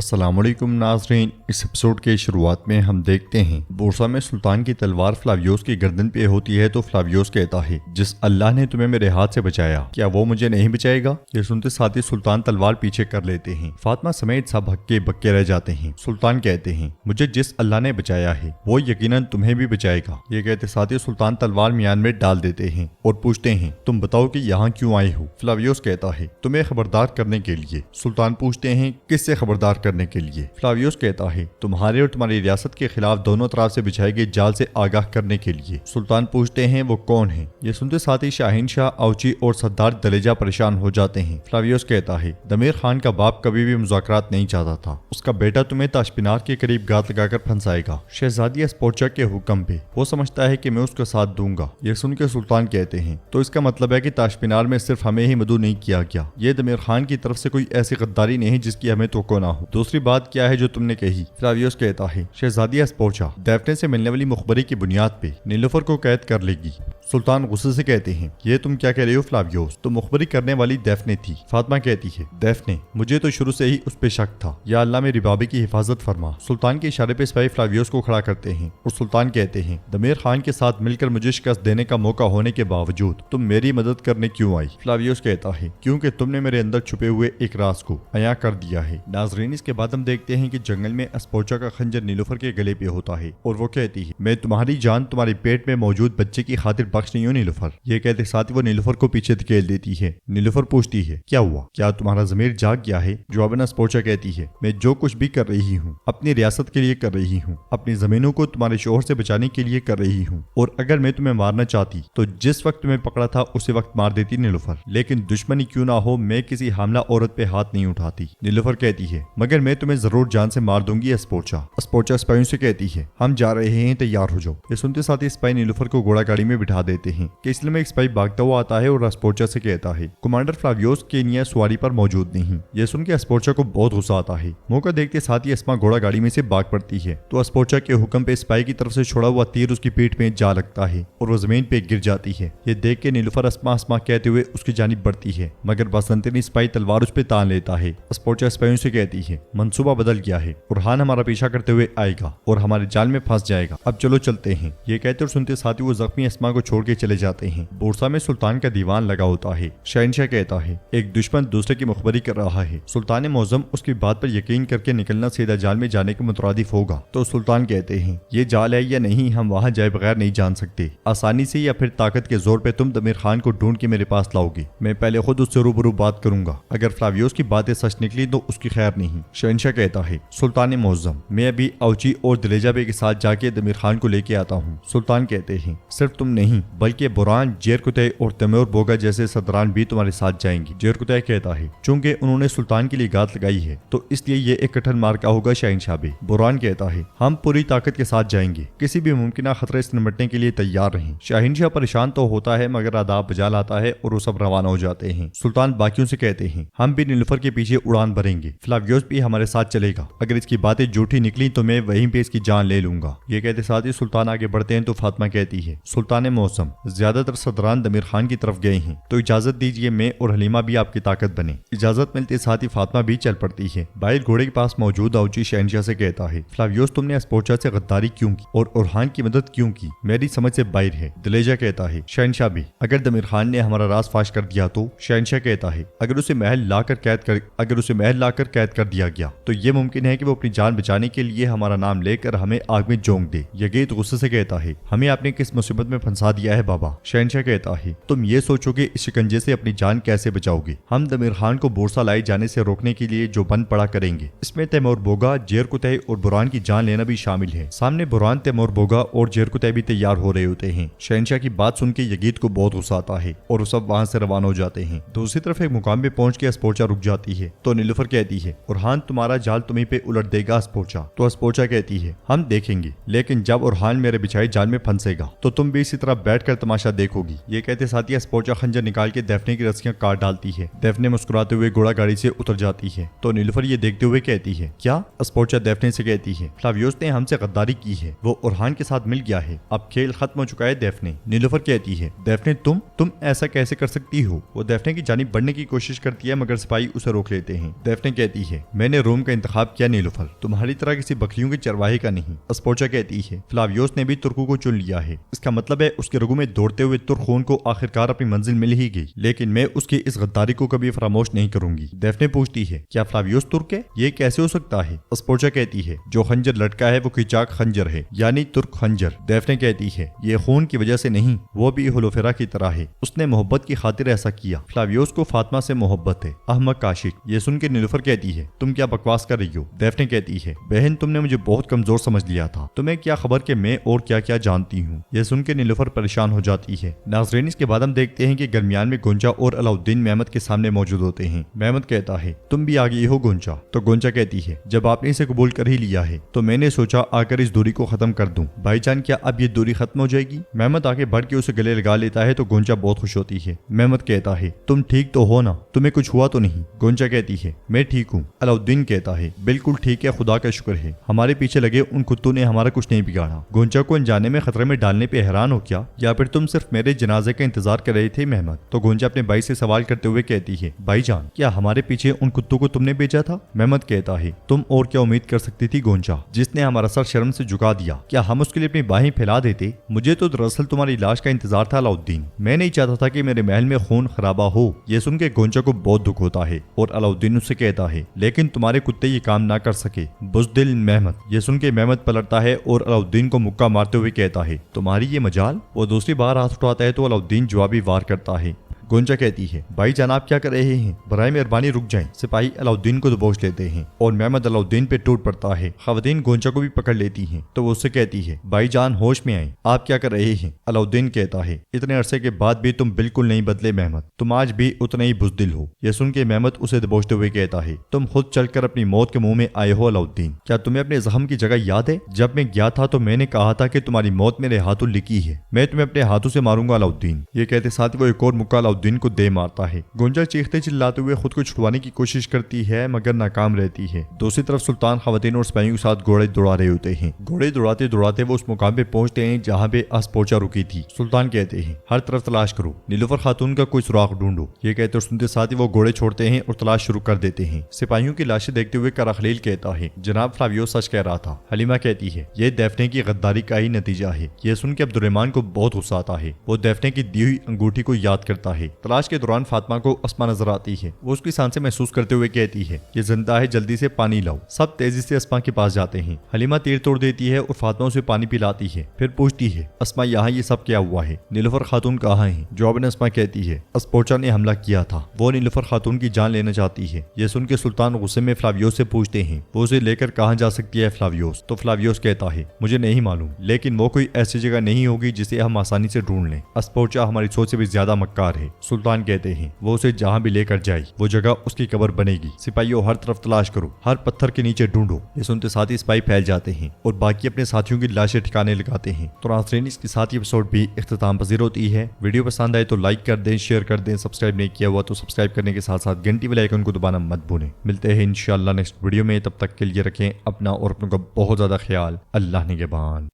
अस्सलाम वालेकुम नाज़रीन। इस एपिसोड के शुरुआत में हम देखते हैं बोर्सा में सुल्तान की तलवार फ्लावियोस की गर्दन पे होती है तो फ्लावियोस कहता है, जिस अल्लाह ने तुम्हें मेरे हाथ से बचाया, क्या वो मुझे नहीं बचाएगा। ये सुनते साथ ही सुल्तान तलवार पीछे कर लेते हैं। फातिमा समेत सब हक्के बक्के रह जाते हैं। सुल्तान कहते हैं, मुझे जिस अल्लाह ने बचाया है वो यकीनन तुम्हें भी बचाएगा। ये कहते साथ ही सुल्तान तलवार मियान में डाल देते हैं और पूछते हैं, तुम बताओ कि यहाँ क्यों आए हो। फ्लावियोस कहता है, तुम्हें खबरदार करने के लिए। सुल्तान पूछते हैं, किससे खबरदार करने के लिए। फ्लावियोस कहता है, तुम्हारे और तुम्हारी रियासत के खिलाफ दोनों तरफ से बिछाए गए जाल से आगाह करने के लिए। सुल्तान पूछते हैं, वो कौन है। ये सुनते साथ ही शाहीन शाह, औची और सरदार दलेजा परेशान हो जाते हैं। फ्लावियोस कहता है, दमीर खान का बाप कभी भी मुज़ाकरात नहीं चाहता था। उसका बेटा तुम्हें ताशपिनार के करीब गात लगाकर फंसाएगा, शहजादी एस्पोर्चा के हुक्म पे। वो समझता है कि मैं उसका साथ दूंगा। ये सुन के सुल्तान कहते हैं, तो इसका मतलब है कि ताशपिनार में सिर्फ हमें ही मदऊ नहीं किया गया। ये दमीर खान की तरफ से कोई ऐसी गद्दारी नहीं जिसकी हमें तवक्को ना हो। दूसरी बात क्या है जो तुमने कही। फ्लावियोस कहता है, शहजादी एस्पोर्चा डैफ्ने से मिलने वाली मुखबरी की बुनियाद पे नीलुफर को कैद कर लेगी। सुल्तान गुस्से से कहते हैं, ये तुम क्या कह रहे हो फ्लावियोस, तो मुखबरी करने वाली डैफ्ने थी। फातिमा कहती है, डैफ्ने, मुझे तो शुरू से ही उस पे शक था। या अल्लाह मेरी बाबी की हिफाजत फरमा। सुल्तान के इशारे पे सिपाही फ्लावियोस को खड़ा करते हैं और सुल्तान कहते हैं, दमीर खान के साथ मिलकर मुझे शिकस्त देने का मौका होने के बावजूद तुम मेरी मदद करने क्यों आई। फ्लावियोस कहता है, क्योंकि तुमने मेरे अंदर छुपे हुए एक राज को अया कर दिया है। नाज़रीन, इसके बाद हम देखते हैं कि जंगल में एस्पोर्चा का खंजर नीलुफर के गले पे होता है और वो कहती है, मैं तुम्हारी जान तुम्हारे पेट में मौजूद बच्चे की खातिर बख्श नहीं हूँ नीलुफर। ये कहते साथ ही वो नीलुफर को पीछे धकेल देती है। नीलुफर पूछती है, क्या हुआ, क्या तुम्हारा ज़मीर जाग गया है। जवाबन एस्पोर्चा कहती है, मैं जो कुछ भी कर रही हूँ अपनी रियासत के लिए कर रही हूँ, अपनी जमीनों को तुम्हारे शोहर से बचाने के लिए कर रही हूँ, और अगर मैं तुम्हें मारना चाहती तो जिस वक्त तुम्हें पकड़ा था उसी वक्त मार देती नीलुफर, लेकिन दुश्मनी क्यों ना हो मैं किसी हामला औरत पे हाथ नहीं उठाती। नीलुफर कहती है, मगर मैं तुम्हें जरूर जान से मार दूंगी एस्पोर्चा। एस्पोर्चा सिपाहियों से कहती है, हम जा रहे हैं, तैयार हो जाओ। ये सुनते साथ ही सिपाही नीलुफर को घोड़ा गाड़ी में बिठा देते हैं कि इसलिए में एक सिपाही भागता हुआ आता है और एस्पोर्चा से कहता है, कमांडर फ्लावियोस केनिया सवारी पर मौजूद नहीं। ये सुन के एस्पोर्चा को बहुत गुस्सा आता है। मौका देखते साथ ही अस्मा घोड़ा गाड़ी में से भाग पड़ती है तो एस्पोर्चा के हुक्म पे सिपाही की तरफ से छोड़ा हुआ तीर उसकी पीठ में जा लगता है और वो जमीन पे गिर जाती है। ये देख के नीलुफर अस्मा अस्मा कहते हुए उसकी जानिब बढ़ती है, मगर बसंतनी सिपाही तलवार उस पे तान लेता है। एस्पोर्चा सिपाहियों से कहती है, मंसूबा बदल गया है, बुरहान हमारा पीछा करते हुए आएगा और हमारे जाल में फंस जाएगा, अब चलो चलते हैं। ये कहते और सुनते साथ ही वो जख्मी अस्मा को छोड़ के चले जाते हैं। बोरसा में सुल्तान का दीवान लगा होता है। शहनशाह कहता है, एक दुश्मन दूसरे की मुखबरी कर रहा है, सुल्तान मौजम उसकी बात पर यकीन करके निकलना सीधा जाल में जाने के मुतरादिफ होगा। तो सुल्तान कहते हैं, ये जाल है या नहीं हम वहाँ जाए बगैर नहीं जान सकते। आसानी से या फिर ताकत के जोर पे तुम दमीर खान को ढूंढ के मेरे पास लाओगे। मैं पहले खुद उससे रूबरू बात करूंगा, अगर फ्लावियोस की बातें सच निकली तो उसकी खैर नहीं। शहनशाह कहता है, सुल्तान मौजम, मैं अभी औची और दलेजा बे के साथ जाके दमीर खान को लेके आता हूँ। सुल्तान कहते हैं, सिर्फ तुम नहीं बल्कि बुरहान, जेरकुतै और तैमूर बोगा जैसे सदरान भी तुम्हारे साथ जाएंगे। जेरकुतै कहता है, चूंकि उन्होंने सुल्तान के लिए गात लगाई है तो इसलिए ये एक कठिन मार्का होगा शहनशाह बे। बुरहान कहता है, हम पूरी ताकत के साथ जाएंगे, किसी भी मुमकिन खतरे से निपटने के लिए तैयार रहें। शहनशाह परेशान तो होता है मगर आदाब बजा लाता है और वो सब रवाना हो जाते हैं। सुल्तान बाकियों से कहते हैं, हम भी नीलुफर के पीछे उड़ान भरेंगे, फ्लावियोस भी हमारे साथ चलेगा, अगर इसकी बातें झूठी निकली तो मैं वहीं पे इसकी जान ले लूंगा। ये कहते साथ ही सुल्तान आगे बढ़ते हैं तो फातिमा कहती है, सुल्तान मौसम, ज्यादातर सदरान दमीर खान की तरफ गए हैं तो इजाजत दीजिए मैं और हलीमा भी आपकी ताकत बने। इजाजत मिलते साथ ही फातिमा भी चल पड़ती है। बाहर घोड़े के पास मौजूद औची शहनशाह से कहता है, फ्लावियोस तुमने एस्पोर्चा से गद्दारी क्यों की और उरहान की मदद क्यों की, मेरी समझ से बाहर है। दलेजा कहता है, शहनशाह भी, अगर दमीर खान ने हमारा राज फाश कर दिया तो। शहनशाह कहता है, अगर उसे महल लाकर कैद कर दिया गया तो ये मुमकिन है कि वो अपनी जान बचाने के लिए हमारा नाम लेकर हमें आग में झोंक दे। यगीत गुस्से से कहता है, हमें आपने किस मुसीबत में फंसा दिया है बाबा। शहनशाह कहता है, तुम ये सोचोगे इस शिकंजे से अपनी जान कैसे बचाओगे। हम दमीर खान को बोरसा लाए जाने से रोकने के लिए जो बंद पड़ा करेंगे, इसमें तैमूर बोगा, जेरकुतै और बुरहान की जान लेना भी शामिल है। सामने बुरहान, तैमूर बोगा और जेरकुतै भी तैयार हो रहे होते हैं। शहनशाह की बात सुन के यगीत को बहुत गुस्सा आता है और वो सब वहाँ से रवाना हो जाते हैं। दूसरी तरफ एक मुकाम पे पहुंच के एस्पोर्चा रुक जाती है तो नीलुफर कहती है, बुरहान तुम्हारा जाल तुम्हीं पे उलट देगा एस्पोर्चा। तो एस्पोर्चा कहती है, हम देखेंगे, लेकिन जब बुरहान मेरे बिछाए जाल में फंसेगा तो तुम भी इसी तरह बैठकर तमाशा देखोगी। ये कहते साथ ही एस्पोर्चा खंजर निकाल के डैफ्ने की रस्सियां काट डालती है। डैफ्ने मुस्कुराते हुए घोड़ा गाड़ी से उतर जाती है तो नीलुफर ये देखते हुए कहती है, क्या। एस्पोर्चा डैफ्ने से कहती है, फ्लावियोस ने हमसे गद्दारी की है, वो बुरहान के साथ मिल गया है, अब खेल खत्म हो चुका है। डैफ्ने। नीलुफर कहती है, डैफ्ने तुम ऐसा कैसे कर सकती हो। वो डैफ्ने की जानिब बढ़ने की कोशिश करती है मगर सिपाही उसे रोक लेते हैं। डैफ्ने कहती है, मैंने نے روم کا انتخاب کیا نیلوفر، تمہاری طرح کسی بکریوں کے چرواہے کا نہیں۔ اسپوچا کہتی ہے فلاویوس نے بھی ترکو کو چن لیا ہے، اس کا مطلب ہے اس کے رگوں میں دوڑتے ہوئے ترک خون کو آخرکار اپنی منزل مل ہی گئی، لیکن میں اس کی اس غداری کو کبھی فراموش نہیں کروں گی۔ دیفنے پوچھتی ہے کیا فلاویوس ترک ہے؟ یہ کیسے ہو سکتا ہے؟ اسپوچا کہتی ہے جو خنجر لٹکا ہے وہ کیچاک خنجر ہے، یعنی ترک خنجر۔ دیفنے کہتی ہے یہ خون کی وجہ سے نہیں، وہ بھی ہولوفیرا کی طرح ہے، اس نے محبت کی خاطر ایسا کیا۔ فلاویوس کو فاطمہ سے محبت ہے، احمق عاشق۔ یہ سن کے نیلوفر کہتی ہے تم کیا بکواس کر رہی ہو؟ دیفنے کہتی ہے بہن تم نے مجھے بہت کمزور سمجھ لیا تھا، تمہیں کیا خبر کہ میں اور کیا کیا جانتی ہوں۔ یہ سن کے نیلوفر پریشان ہو جاتی ہے۔ ناظرین اس کے بعد ہم دیکھتے ہیں کہ درمیان میں گونجا اور علاؤالدین مہمت کے سامنے موجود ہوتے ہیں۔ مہمت کہتا ہے تم بھی آ گئی ہو گونجا؟ تو گونجا کہتی ہے جب آپ نے اسے قبول کر ہی لیا ہے تو میں نے سوچا آ کر اس دوری کو ختم کر دوں۔ بھائی جان کیا اب یہ دوری ختم ہو جائے گی؟ مہمت آگے بڑھ کے اسے گلے لگا لیتا ہے تو گونجا بہت خوش ہوتی ہے۔ مہمت کہتا ہے تم ٹھیک تو ہو نا، تمہیں کچھ ہوا تو نہیں؟ گونجا کہتی ہے میں ٹھیک ہوں۔ علاؤالدین کہتا ہے بالکل ٹھیک ہے، خدا کا شکر ہے، ہمارے پیچھے لگے ان کتوں نے ہمارا کچھ نہیں بگاڑا۔ گونجا کو انجانے میں خطرے میں ڈالنے پہ حیران ہو کیا، یا پھر تم صرف میرے جنازے کا انتظار کر رہے تھے مہمت؟ تو گونجا اپنے بھائی سے سوال کرتے ہوئے کہتی ہے بھائی جان کیا ہمارے پیچھے ان کتوں کو تم نے بھیجا تھا؟ مہمت کہتا ہے تم اور کیا امید کر سکتی تھی گونجا، جس نے ہمارا سر شرم سے جھکا دیا، کیا ہم اس کے لیے اپنی باہیں پھیلا دیتے؟ مجھے تو دراصل تمہاری لاش کا انتظار تھا علاؤالدین، میں نہیں چاہتا تھا کہ میرے محل میں خون خرابہ ہو۔ یہ سن کے گونجا کو بہت دکھ ہوتا ہے اور علاؤالدین اس سے کہتا ہے لیکن تمہارے کتے یہ کام نہ کر سکے، بزدل مہمت۔ یہ سن کے مہمت پلٹتا ہے اور علاؤالدین کو مکہ مارتے ہوئے کہتا ہے تمہاری یہ مجال؟ وہ دوسری بار ہاتھ اٹھاتا ہے تو علاؤالدین جوابی وار کرتا ہے۔ گونجا کہتی ہے بھائی جان آپ کیا کر رہے ہیں؟ برائے مہربانی رک جائیں۔ سپاہی علاؤالدین کو دبوچ لیتے ہیں اور مہمت علاؤالدین پہ ٹوٹ پڑتا ہے۔ خواتین گونجا کو بھی پکڑ لیتی ہیں تو وہ اس سے کہتی ہے بھائی جان ہوش میں آئیں، آپ کیا کر رہے ہیں؟ علاؤالدین کہتا ہے اتنے عرصے کے بعد بھی تم بالکل نہیں بدلے مہمت، تم آج بھی اتنے ہی بزدل ہو۔ یہ سن کے مہمت اسے دبوچتے ہوئے کہتا ہے تم خود چل کر اپنی موت کے منہ میں آئے ہو علاؤالدین، کیا تمہیں اپنے زخم کی جگہ یاد ہے؟ جب میں گیا تھا تو میں نے کہا تھا کہ تمہاری موت میرے ہاتھوں لکھی ہے، میں تمہیں اپنے ہاتھوں سے ماروں گا علاؤالدین۔ یہ کہتے ساتھ وہ ایک اور مکہ علاؤالدین کو دے مارتا ہے۔ گونجا چیختے چلاتے ہوئے خود کو چھڑوانے کی کوشش کرتی ہے مگر ناکام رہتی ہے۔ دوسری طرف سلطان خواتین اور سپاہیوں کے ساتھ گھوڑے دوڑا رہے ہوتے ہیں۔ گھوڑے دوڑاتے دوڑاتے وہ اس مقام پہ پہنچتے ہیں جہاں پہ اسپوچا رکی تھی۔ سلطان کہتے ہیں ہر طرف تلاش کرو، نیلوفر خاتون کا کوئی سراغ ڈھونڈو۔ یہ کہتے اور سنتے ساتھ ہی وہ گھوڑے چھوڑتے ہیں اور تلاش شروع کر دیتے ہیں۔ سپاہیوں کی لاشیں دیکھتے ہوئے کراخلیل کہتا ہے جناب فلاویوس سچ کہہ رہا تھا۔ حلیمہ کہتی ہے یہ دیفنے کی غداری کا ہی نتیجہ ہے۔ یہ سن کے عبدالرحمن کو بہت غصہ آتا ہے، وہ دیفنے کی دی ہوئی انگوٹھی کو یاد کرتا ہے۔ تلاش کے دوران فاطمہ کو اسما نظر آتی ہے، وہ اس کی سانسیں محسوس کرتے ہوئے کہتی ہے یہ زندہ ہے، جلدی سے پانی لاؤ۔ سب تیزی سے اسما کے پاس جاتے ہیں۔ حلیمہ تیر توڑ دیتی ہے اور فاطمہ اسے پانی پلاتی ہے، پھر پوچھتی ہے اسما یہاں یہ سب کیا ہوا ہے؟ نیلوفر خاتون کہاں ہیں؟ جواب میں اسما کہتی ہے اسپوچا نے حملہ کیا تھا، وہ نیلوفر خاتون کی جان لینا چاہتی ہے۔ یہ سن کے سلطان غصے میں فلاویوس سے پوچھتے ہیں وہ اسے لے کر کہاں جا سکتی ہے فلاویوس؟ تو فلاویوس کہتا ہے مجھے نہیں معلوم، لیکن وہ کوئی ایسی جگہ نہیں ہوگی جسے ہم آسانی سے ڈھونڈ لیں۔ اسپوچا ہماری سوچ سے بھی زیادہ مکار ہے۔ سلطان کہتے ہیں وہ اسے جہاں بھی لے کر جائے وہ جگہ اس کی قبر بنے گی۔ سپاہیوں ہر طرف تلاش کرو، ہر پتھر کے نیچے ڈھونڈو۔ یہ سنتے ساتھ ہی سپاہی پھیل جاتے ہیں اور باقی اپنے ساتھیوں کی لاشیں ٹھکانے لگاتے ہیں۔ تو ناظرین اس کے ساتھ یہ ایپیسوڈ بھی اختتام پذیر ہوتی ہے۔ ویڈیو پسند آئے تو لائک کر دیں، شیئر کر دیں، سبسکرائب نہیں کیا ہوا تو سبسکرائب کرنے کے ساتھ ساتھ گھنٹی والے آئیکن کو دبانا مت بھولیں۔ ملتے ہیں انشاءاللہ نیکسٹ ویڈیو میں، تب تک کے لیے رکھیں اپنا اور اپنوں کا بہت زیادہ خیال۔ اللہ نگہبان۔